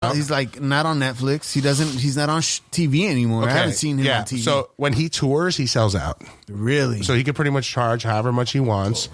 He's like not on Netflix. He's not on TV anymore. Okay. I haven't seen him on TV. So when he tours, he sells out. Really? So he can pretty much charge however much he wants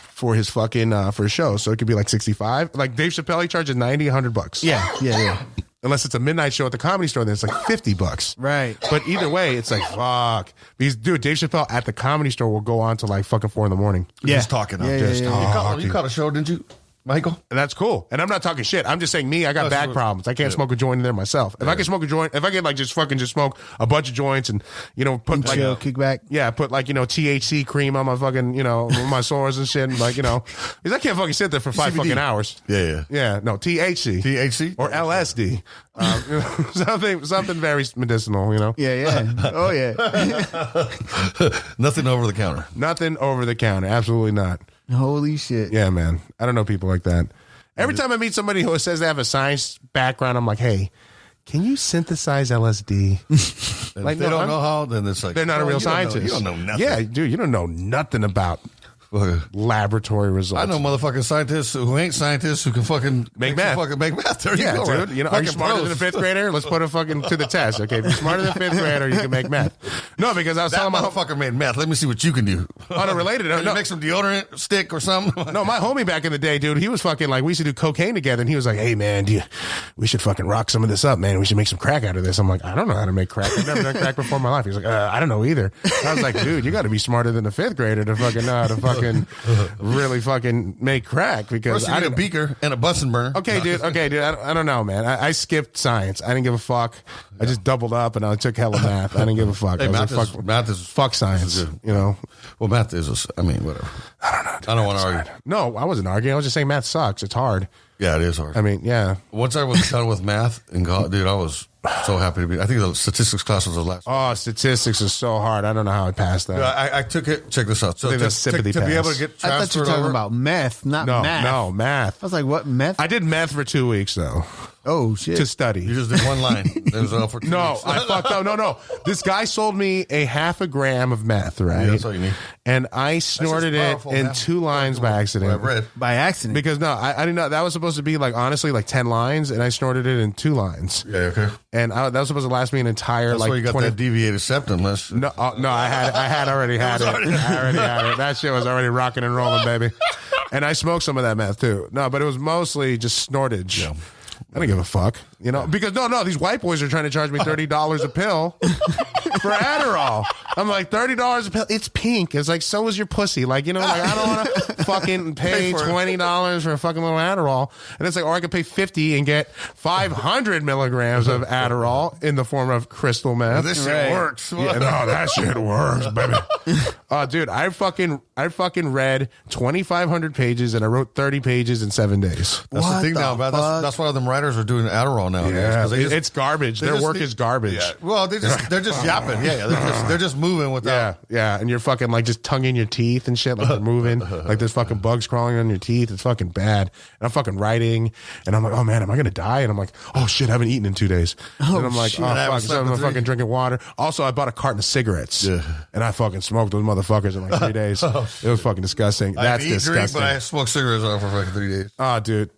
for his fucking for his show. So it could be like 65. Like Dave Chappelle, he charges $90, $100. Yeah. Unless it's a midnight show at the Comedy Store, then it's like $50. Right. But either way, it's like fuck. Because dude, Dave Chappelle at the Comedy Store will go on to like fucking 4 a.m. Just talking. Talking. You caught a show, didn't you, Michael? And that's cool. And I'm not talking shit. I'm just saying I got back problems. I can't smoke a joint in there myself. If I can smoke a joint, if I can like just smoke a bunch of joints and, put like kickback. Yeah, put like, THC cream on my fucking, my sores and shit. And like, because I can't fucking sit there for 5 fucking hours. Yeah. Yeah, no, THC. THC? Or LSD. Something very medicinal, Yeah. Oh, yeah. Nothing over the counter. Nothing over the counter. Absolutely not. Holy shit. Yeah, man. I don't know people like that. Every time I meet somebody who says they have a science background, I'm like, hey, can you synthesize LSD? Like, they don't know how, then it's like, they're not a real scientist. You don't know nothing. Yeah, dude, you don't know nothing about laboratory results. I know motherfucking scientists who ain't scientists who can fucking make math. Make math. There you go, dude. Right? Are you smarter than a 5th grader? Let's put it fucking to the test. Okay, if you're smarter than a 5th grader, you can make math. No, because I was telling my motherfucker made math. Let me see what you can do. Unrelated. No. Make some deodorant stick or something. No, my homie back in the day, dude, he was fucking like, we used to do cocaine together, and he was like, hey, man, we should fucking rock some of this up, man. We should make some crack out of this. I'm like, I don't know how to make crack. I've never done crack before in my life. He's like, I don't know either. I was like, dude, you got to be smarter than a 5th grader to fucking know how to fucking really fucking make crack, because I need a beaker and a Bunsen burner. Okay, dude. I don't know, man. I skipped science. I didn't give a fuck. I just doubled up and I took hella math. I didn't give a fuck. Hey, math is fuck science. Well, math is. Whatever. I don't know. I don't want to argue. No, I wasn't arguing. I was just saying math sucks. It's hard. Yeah, it is hard. I mean, yeah. Once I was done with math in college, dude, I was so happy to be. I think the statistics class was the last. Oh, statistics is so hard. I don't know how I passed that. I took it. Check this out. So to be able to get transferred I thought you were talking about meth, not math. No, math. I was like, what, meth? I did meth for 2 weeks, though. Oh, shit. To study. You just did one line. It was for 2 weeks. I fucked up. No. This guy sold me a half a gram of meth, right? Yeah, that's all you need. And I snorted it in 2 lines by accident. I've read. By accident? Because, I didn't know. That was supposed to be, like, honestly, like 10 lines, and I snorted it in 2 lines. Yeah, okay. And that was supposed to last me an entire, that's like, why you got 20... that deviated septum. No, I already had it. I already had it. That shit was already rocking and rolling, baby. And I smoked some of that meth, too. No, but it was mostly just snortage. Yeah. I don't give a fuck, because these white boys are trying to charge me $30 a pill for Adderall. I'm like, $30 a pill. It's pink. It's like, so is your pussy. Like, I don't want to fucking pay $20 for a fucking little Adderall. And it's like, or I could pay $50 and get 500 milligrams of Adderall in the form of crystal meth. This shit works. Yeah, no, that shit works, baby. Dude, I fucking read 2,500 pages and I wrote 30 pages in 7 days. That's the thing now, man. That's why them writers are doing Adderall now. Yeah, it's garbage. Their work is garbage. Yeah. Well, they're just yapping. Yeah, they're just moving without. Yeah, and you're fucking like just tonguing your teeth and shit, like they're moving, like there's fucking bugs crawling on your teeth. It's fucking bad. And I'm fucking writing, and I'm like, oh man, am I gonna die? And I'm like, oh shit, I haven't eaten in 2 days. And I'm like, shit. oh fuck, so I'm fucking drinking water. Also, I bought a carton of cigarettes, and I fucking smoked those motherfuckers in like 3 days. It was fucking disgusting. That's disgusting. Drink, but I smoked cigarettes for fucking 3 days. Oh, dude.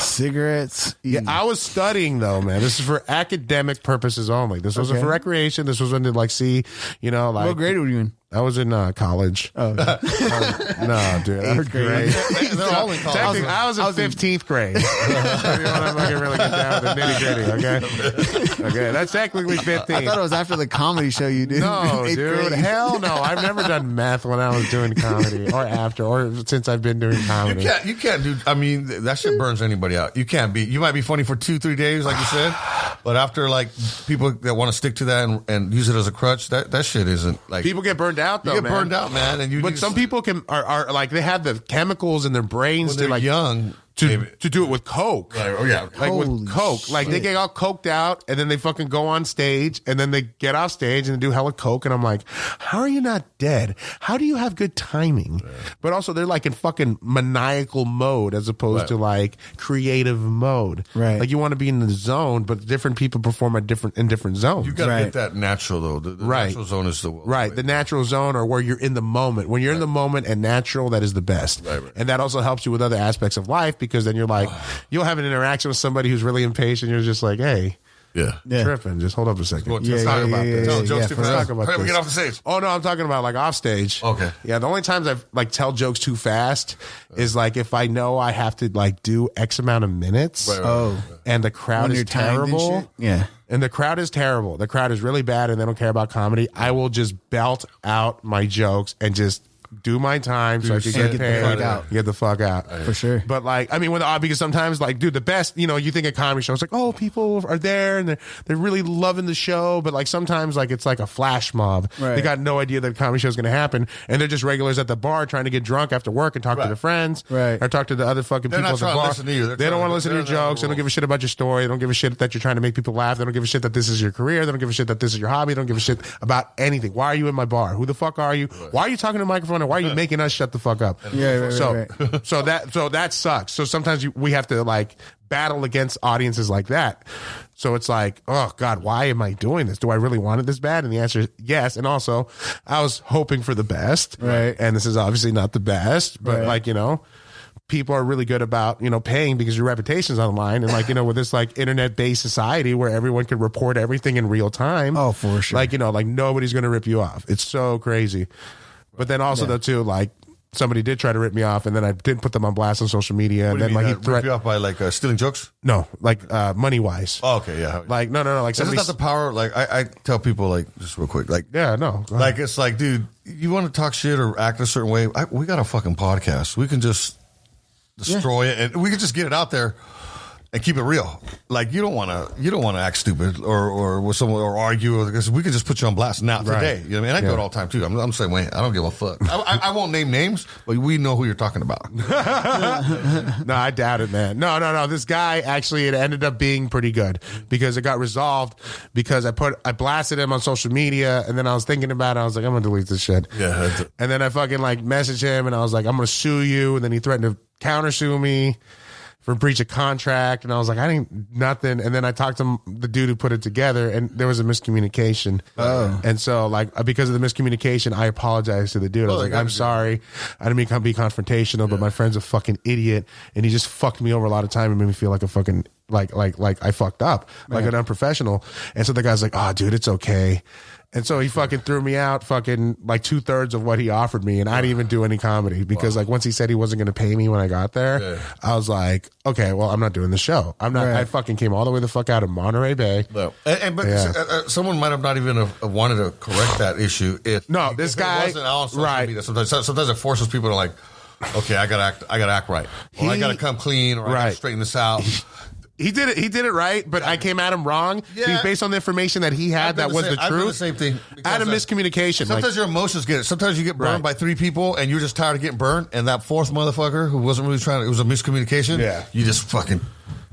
Cigarettes. Yeah, I was studying though, man. This is for academic purposes only. This wasn't for recreation. This was when to like see, like what grade were you in? I was in college. Oh. No, dude. I was great. They're all in college. I was in 15th grade. You want to really get down to the nitty gritty, okay? Okay, that's technically 15. I thought it was after the comedy show you did. No, dude. Grade. Hell no. I've never done meth when I was doing comedy or after or since I've been doing comedy. You can't do, I mean, that shit burns anybody out. You can't be, you might be funny for 2-3 days, like you said, but after like people that want to stick to that and use it as a crutch, that shit isn't like. People get burned out though, you get burned out, man. And but some people are like they have the chemicals in their brains when to like young to do it with coke. With coke. Like they get all coked out and then they fucking go on stage and then they get off stage and they do hella coke and I'm like, how are you not dead? How do you have good timing? Right. But also they're like in fucking maniacal mode as opposed to like creative mode. Right. Like you want to be in the zone, but different people perform in different zones. You gotta get that natural though. The natural zone is the right. The natural zone or where you're in the moment. When you're in the moment and natural, that is the best. Right. And that also helps you with other aspects of life because then you're like, you'll have an interaction with somebody who's really impatient. You're just like, hey. Yeah. Tripping. Just hold up a second. Let's talk about that. Tell jokes too let's fast. talk about Hurry up, this. get off the stage. Oh no, I'm talking about like off stage. Okay. Yeah, the only times I've like tell jokes too fast is like if I know I have to like do X amount of minutes. Oh. And the crowd When is you're timed and terrible. shit? Yeah. And the crowd is terrible. The crowd is really bad and they don't care about comedy. I will just belt out my jokes and just do my time so I can get the paid. fuck out. Get the fuck out. For sure. But like, I mean, because sometimes like, dude, the best, you know, you think a comedy show, it's like, oh, people are there and they're really loving the show. But like sometimes like it's like a flash mob. Right. They got no idea that a comedy show is going to happen. And they're just regulars at the bar trying to get drunk after work and talk to their friends. Right. Or talk to the other fucking They're people not at the trying to bar. listen to you. They're They don't trying want to to- listen to your they're not jokes. They don't rules. give a shit about your story. They don't give a shit that you're trying to make people laugh. They don't give a shit that this is your career. They don't give a shit that this is your hobby. They don't give a shit about anything. Why are you in my bar? Who the fuck are you? Why are you talking to a microphone? And why are you making us shut the fuck up? Yeah, right. So that sucks. So sometimes we have to like battle against audiences like that. So it's like, oh God, why am I doing this? Do I really want it this bad? And the answer is yes. And also, I was hoping for the best, Right. And this is obviously not the best, but Right. like, you know, people are really good about, you know, paying because your reputation's on the line. And like, you know, with this like internet based society where everyone can report everything in real time. Oh, for sure. Like, you know, like nobody's going to rip you off. It's so crazy. But then also though too, like somebody did try to rip me off and then I didn't put them on blast on social media. What And do you then mean, like he rip threatened, you off by like stealing jokes? no, like money wise. Oh, okay, yeah. Like, no. Like Isn't somebody, that the power? Like I tell people, like just real quick, like yeah, no. Go ahead. like it's like, dude, you want to talk shit or act a certain way? We got a fucking podcast. We can just destroy it, and we can just get it out there and keep it real. Like you don't want to act stupid or with someone or argue because we can just put you on blast now today. You know what I mean? I do it all the time too. I'm the same way. I don't give a fuck. I won't name names, but we know who you're talking about. No, I doubt it, man. No. This guy actually, it ended up being pretty good because it got resolved because I blasted him on social media and then I was thinking about it. I was like, I'm gonna delete this shit. Yeah. And then I fucking like messaged him and I was like, I'm gonna sue you. And then he threatened to countersue me for breach of contract. And I was like, I didn't nothing. And then I talked to the dude who put it together and there was a miscommunication. Oh. And so like, because of the miscommunication, I apologized to the dude. I was like, I'm sorry. I didn't mean to be confrontational, but my friend's a fucking idiot. And he just fucked me over a lot of time and made me feel like a fucking, like I fucked up, like an unprofessional. And so the guy's like, oh dude, it's okay. And so he fucking threw me out fucking like 2/3 of what he offered me. And I didn't even do any comedy because like once he said he wasn't going to pay me when I got there, I was like, okay, well, I'm not doing the show. I'm not, I fucking came all the way the fuck out of Monterey Bay. No. But someone might have not even have wanted to correct that issue. This guy, it wasn't on social right. media. Sometimes it forces people to like, okay, I gotta act right. Or I gotta come clean or I gotta straighten this out. He did it right, but I came at him wrong. Yeah. Based on the information that he had that was the I've done truth. the same thing. I had a miscommunication. Sometimes your emotions get it. Sometimes you get burned by 3 people and you're just tired of getting burned. And that 4th motherfucker who wasn't really trying to, it was a miscommunication. Yeah. You just fucking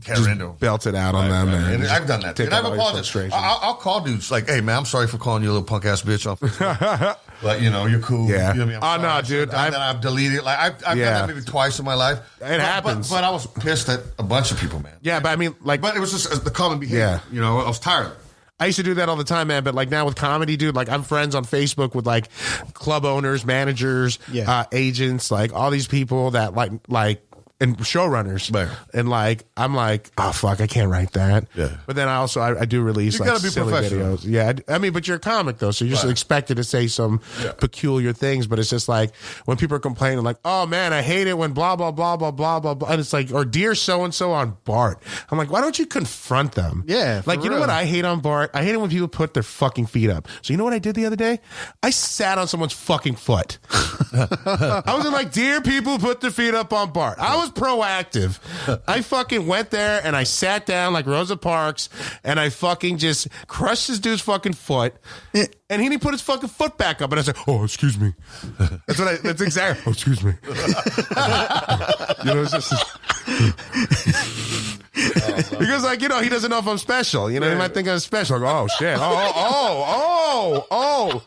tear into him. Belt it out on them. And I've done that. And I've apologized. Frustration. I'll call dudes like, hey man, I'm sorry for calling you a little punk ass bitch on Facebook. But you know, you're cool. Yeah. You know what I mean? No, dude. I've deleted. Like I've done that maybe twice in my life. It happens. But I was pissed at a bunch of people, man. Yeah, but I mean, like, But it was just the common behavior. Yeah. You know, I was tired of it. I used to do that all the time, man. But like now with comedy, dude, like I'm friends on Facebook with like club owners, managers, agents, like all these people that like. And showrunners, Right. And like I'm like, oh fuck, I can't write that. Yeah. But then I do release You like gotta be silly professional. videos. Yeah, I mean, but you're a comic though, so you're just expected to say some peculiar things. But it's just like when people are complaining, like, oh man, I hate it when blah blah blah blah blah blah blah, and it's like, or dear so and so on Bart. I'm like, why don't you confront them? Yeah, like you know real. what I hate on Bart? I hate it when people put their fucking feet up. So you know what I did the other day? I sat on someone's fucking foot. I wasn't like, dear people, put their feet up on Bart. I was proactive. I fucking went there and I sat down like Rosa Parks and I fucking just crushed this dude's fucking foot and he didn't put his fucking foot back up and I said, oh, excuse me. That's exactly, oh, excuse me. You know, it's just... because like, you know, he doesn't know if I'm special. You know, he might think I'm special. I go, oh shit. Oh.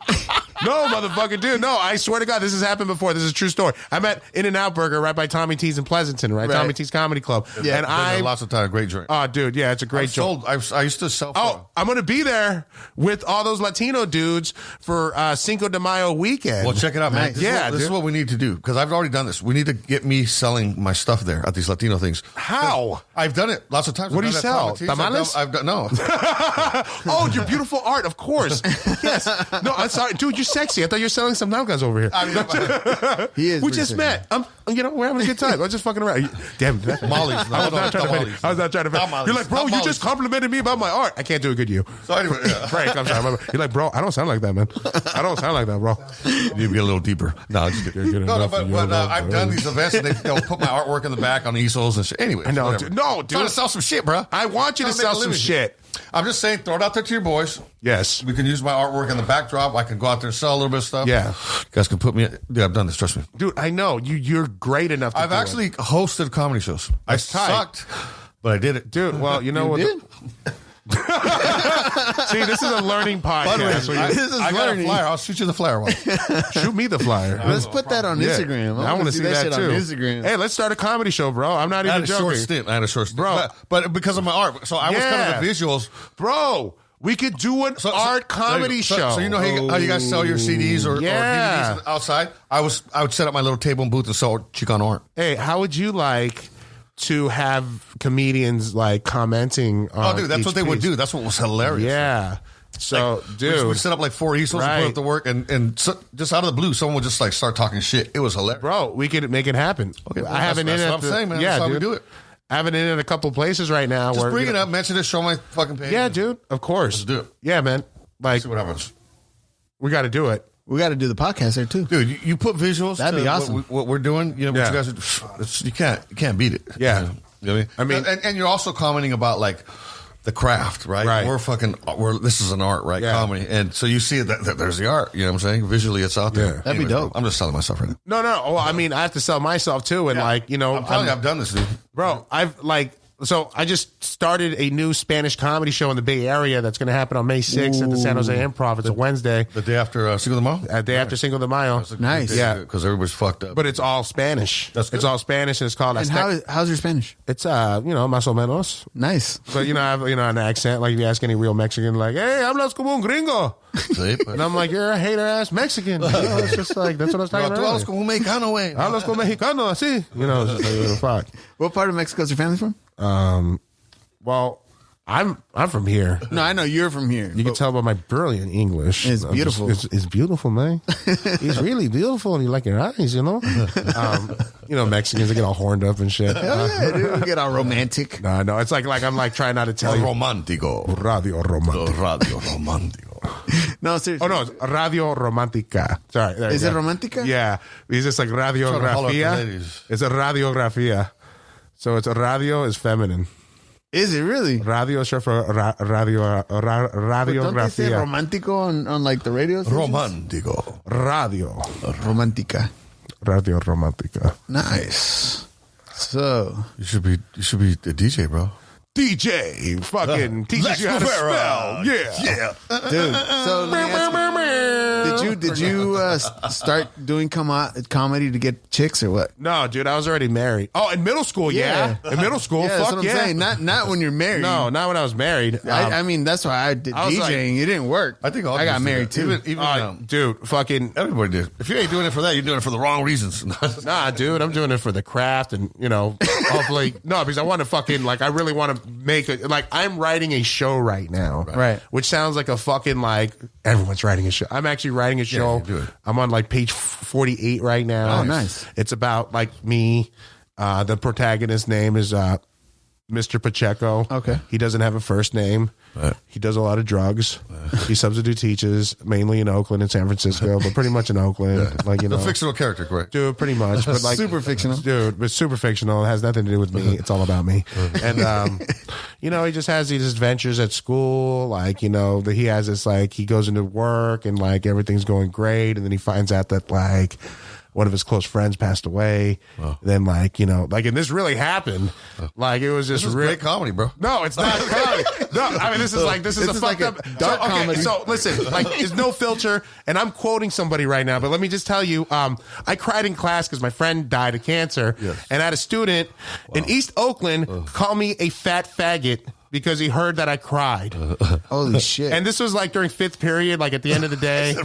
No, motherfucker, dude. No, I swear to God, this has happened before. This is a true story. I'm at In-N-Out Burger right by Tommy T's in Pleasanton, right? Tommy T's Comedy Club. Yeah, and I lots of time, great joint. Oh, dude, yeah, it's a great joint. I used to sell. Oh, I'm gonna be there with all those Latino dudes for Cinco de Mayo weekend. Well, check it out, man. Nice. This is what we need to do because I've already done this. We need to get me selling my stuff there at these Latino things. How? I've done it lots of times. What do you sell? Tamales? I've done no. Oh, your beautiful art, of course. Yes. No, I'm sorry, dude. You're sexy. I thought you were selling some nalgas over here. I mean, He is. We just met. We're having a good time. I'm just fucking around. Damn. Molly's. I was not trying to. You're like, bro, you just complimented me about my art. I can't do a good you. So anyway, Frank, I'm sorry. You're like, bro, I don't sound like that, man. I don't sound like that, bro. You need to get a little deeper. No, just kidding. But I've done these events and they'll put my artwork in the back on easels and shit. Anyway, I know, dude. No, dude. Trying to sell some shit, bro. I want you to sell some shit. I'm just saying, throw it out there to your boys. Yes. We can use my artwork in the backdrop. I can go out there and sell a little bit of stuff. Yeah. You guys can put me in. Dude, I've done this. Trust me. Dude, I know. You're great enough to I've actually hosted comedy shows. I sucked, but I did it. Dude, well, you know what? See, this is a learning podcast. I got a flyer. I'll shoot you the flyer. Shoot me the flyer. Let's put that on Instagram. I want to see that shit too. On Instagram. Hey, let's start a comedy show, bro. I'm not even joking. I had a short stint, bro. But because of my art, so I was kind of the visuals, bro. We could do an art comedy show. So you know how you guys sell your CDs or DVDs outside? I would set up my little table and booth and sell Chicano art. Hey, how would you like to have comedians like commenting on dude, that's what they would do. That's what was hilarious. Yeah. So, like, dude. we'd set up like 4 easels and put up the work, and so, just out of the blue, someone would just like start talking shit. It was hilarious. Bro, we could make it happen. Okay, well, I have an in that's what I'm saying, man. Yeah, that's how dude. we do it. I have it in a couple places right now. Just where, bring it up, mention it, show my fucking page. Yeah, dude. Of course. Let's do it. Yeah, man. Like, see what happens. We got to do it. We got to do the podcast there too, dude. You put visuals. That'd be awesome. What we're doing, you know, what you guys, you can't beat it. Yeah, you know what I mean, and you're also commenting about like the craft, right? Right. This is an art, right? Yeah. Comedy, and so you see that there's the art. You know what I'm saying? Visually, it's out there. Yeah. That'd be dope. I'm just selling myself right now. No. Well, I mean, I have to sell myself too, and like you know, I'm telling you, I've done this, dude. Bro, So I just started a new Spanish comedy show in the Bay Area that's going to happen on May 6th at the San Jose Improv. It's a Wednesday. The day after Cinco de Mayo? Day after Cinco de Mayo. Nice. Yeah. Because everybody's fucked up. But it's all Spanish. That's good. It's all Spanish, and it's called... And how's your Spanish? It's, más o menos. Nice. But, I have, an accent. Like, if you ask any real Mexican, like, hey, hablas como un gringo. And I'm like, you're a hater-ass Mexican. It's just like, that's what I was talking about. Hablas como un mexicano, güey. Hablas como mexicano, así. It's just like, fuck. What part of Mexico is your family from? Well, I'm from here. No, I know you're from here. You can tell by my brilliant English. It's beautiful. It's beautiful, man. He's really beautiful, and you like your eyes, Mexicans, they get all horned up and shit. Hell yeah, dude. We get all romantic. No, it's like I'm like trying not to tell you. Romantico. Radio Romantico. Radio Romantico. No, seriously. Oh, no, it's Radio Romantica. Sorry. Is it Romantica? Yeah. It's just like radiografía. It's a radiografía. So it's a radio is feminine. Is it really? Radio is short for radiografía. Don't they say romantico on like the radio stations? Romantico. Radio. Romantica. Radio Romantica. Nice. So you should be a DJ, bro. DJ fucking teaches you how to spell. Yeah. Dude, so let me ask you, did you start doing comedy to get chicks or what? No, dude, I was already married. Oh, in middle school, yeah. In middle school, that's what I'm saying. Not when you're married. No, not when I was married. I mean, that's why I did DJing. It didn't work. I think I got married too. Dude, fucking everybody did. If you ain't doing it for that, you're doing it for the wrong reasons. Nah, dude, I'm doing it for the craft and, hopefully, because I want to fucking, I really want to make it, I'm writing a show right now. Right. Which sounds like a fucking, everyone's writing a show. I'm actually writing a show. Yeah, do it. I'm on, page 48 right now. Oh, nice. It's about, me. The protagonist's name is Mr. Pacheco. Okay. He doesn't have a first name. Right. He does a lot of drugs. He substitute teaches, mainly in Oakland and San Francisco, but pretty much in Oakland. The fictional character, correct? Dude, pretty much. But super fictional. Dude, but super fictional. It has nothing to do with me. It's all about me. And, he just has these adventures at school. He has this, he goes into work and, everything's going great. And then he finds out that, one of his close friends passed away. Then like, you know, like, and this really happened. Like it was just This is great comedy, bro. No, it's not comedy. No, I mean, this is a fucked up dark comedy. So listen, like, there's no filter, and I'm quoting somebody right now, but let me just tell you, I cried in class because my friend died of cancer, and I had a student in East Oakland call me a fat faggot because he heard that I cried. Holy shit. And this was like during fifth period, like at the end of the day.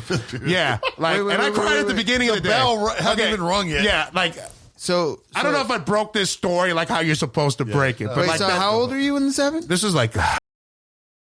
Yeah. Like, and I cried at the beginning of the day. bell hadn't even rung yet. Yeah. Like, So I don't know if I broke this story like how you're supposed to break it. But wait, like so that, how old are you in the 7th? This was like